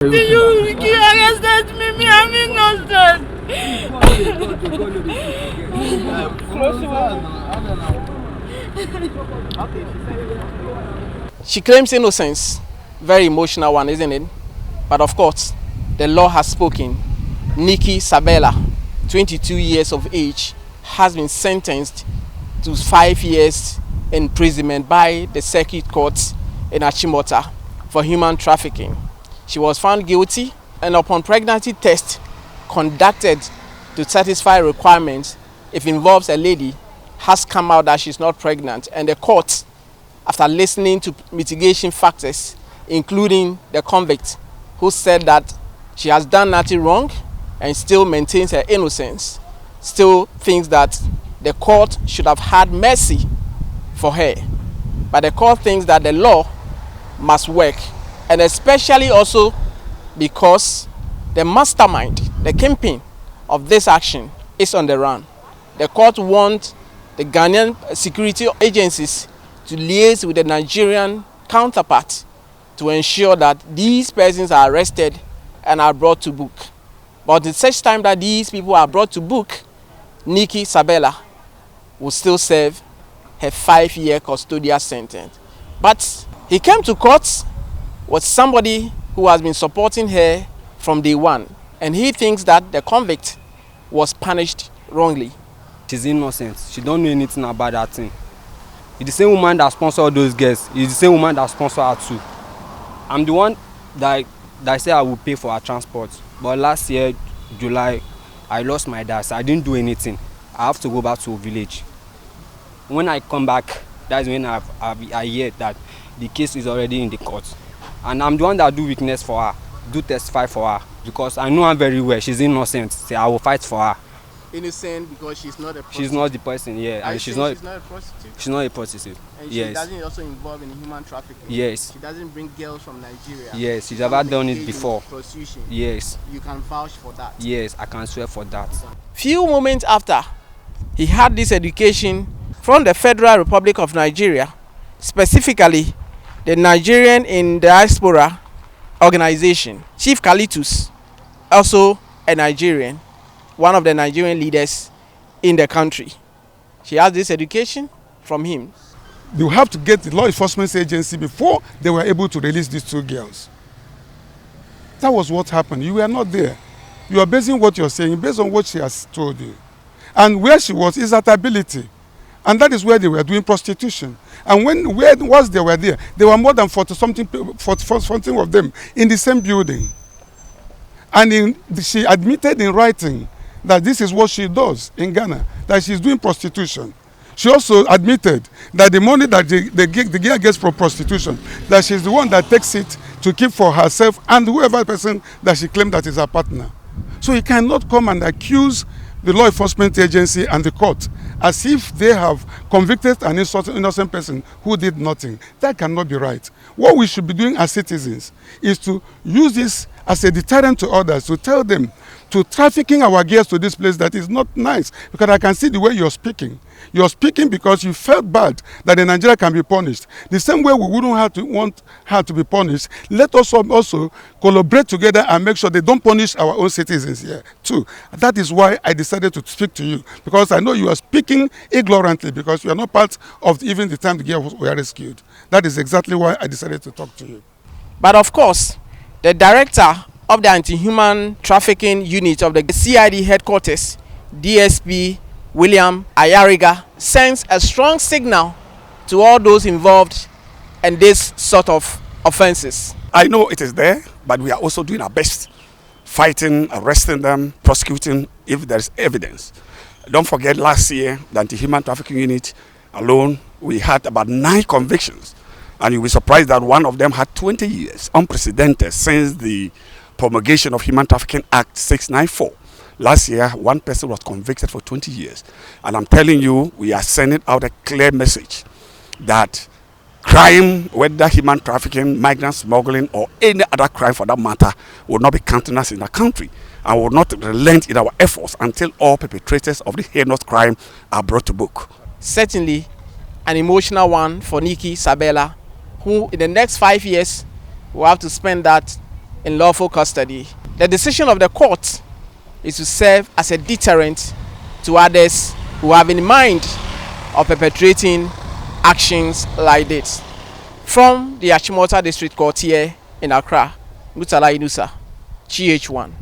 You arrested me, I'm innocent. She claims innocence. Very emotional one, isn't it? But of course, the law has spoken. Nikki Sabella, 22 years of age, has been sentenced to 5 years imprisonment by the Circuit Court in Achimota for human trafficking. She was found guilty, and upon pregnancy test conducted to satisfy requirements, if it involves a lady, has come out that she's not pregnant. And the court, after listening to mitigation factors, including the convict, who said that she has done nothing wrong and still maintains her innocence, still thinks that the court should have had mercy for her. But the court thinks that the law must work, and especially also because the mastermind, the kingpin of this action is on the run. The court wants the Ghanaian security agencies to liaise with the Nigerian counterpart to ensure that these persons are arrested and are brought to book. But at such time that these people are brought to book, Nikki Sabella will still serve her 5-year custodial sentence. But he came to court with somebody who has been supporting her from day one, and he thinks that the convict was punished wrongly. She's innocent. She don't know anything about that thing. It's the same woman that sponsored those girls. It's the same woman that sponsored her too. I'm the one that said I would pay for her transport. But last year, July, I lost my dad, so I didn't do anything. I have to go back to a village. When I come back, that's when I hear that the case is already in the court. And I'm the one that do witness for her, do testify for her, because I know her very well. She's innocent, so I will fight for her. Innocent because she's not a prostitute. She's not the person, yeah. And she's not a prostitute. She's not a prostitute. And yes. She doesn't also involve in human trafficking. Yes. She doesn't bring girls from Nigeria. Yes, she's never done it before. Prostitution. Yes. You can vouch for that. Yes, I can swear for that. Few moments after he had this education from the Federal Republic of Nigeria, specifically the Nigerian in Diaspora organization, Chief Kalitus, also a Nigerian, one of the Nigerian leaders in the country. She has this education from him. You have to get the law enforcement agency before they were able to release these two girls. That was what happened. You were not there. You are basing what you're saying based on what she has told you. And where she was is at ability. And that is where they were doing prostitution. And once they were there were more than 40 something of them in the same building. And she admitted in writing that this is what she does in Ghana, that she's doing prostitution. She also admitted that the money that the girl gets from prostitution, that she's the one that takes it to keep for herself and whoever person that she claimed that is her partner. So you cannot come and accuse the law enforcement agency and the court as if they have convicted an innocent person who did nothing. That cannot be right. What we should be doing as citizens is to use this as a deterrent to others, to tell them to trafficking our girls to this place that is not nice. Because I can see the way you're speaking. You're speaking because you felt bad that the Nigeria can be punished. The same way we wouldn't have to want her to be punished, let us also collaborate together and make sure they don't punish our own citizens here too. That is why I decided to speak to you, because I know you are speaking ignorantly because you are not part of even the time the girls were rescued. That is exactly why I decided to talk to you. But of course, the director of the anti-human trafficking unit of the CID headquarters, DSP William Ayariga, sends a strong signal to all those involved in this sort of offenses. I know it is there, but we are also doing our best, fighting, arresting them, prosecuting if there is evidence. Don't forget last year, the anti-human trafficking unit alone, we had about 9 convictions. And you'll be surprised that one of them had 20 years, unprecedented since the promulgation of Human Trafficking Act 694. Last year, one person was convicted for 20 years. And I'm telling you, we are sending out a clear message that crime, whether human trafficking, migrant smuggling, or any other crime for that matter, will not be countenanced in the country and will not relent in our efforts until all perpetrators of the heinous crime are brought to book. Certainly an emotional one for Nikki Sabella, who in the next 5 years will have to spend that in lawful custody. The decision of the court is to serve as a deterrent to others who have in mind of perpetrating actions like this. From the Achimota District Court here in Accra, Murtala Inusah, GHOne.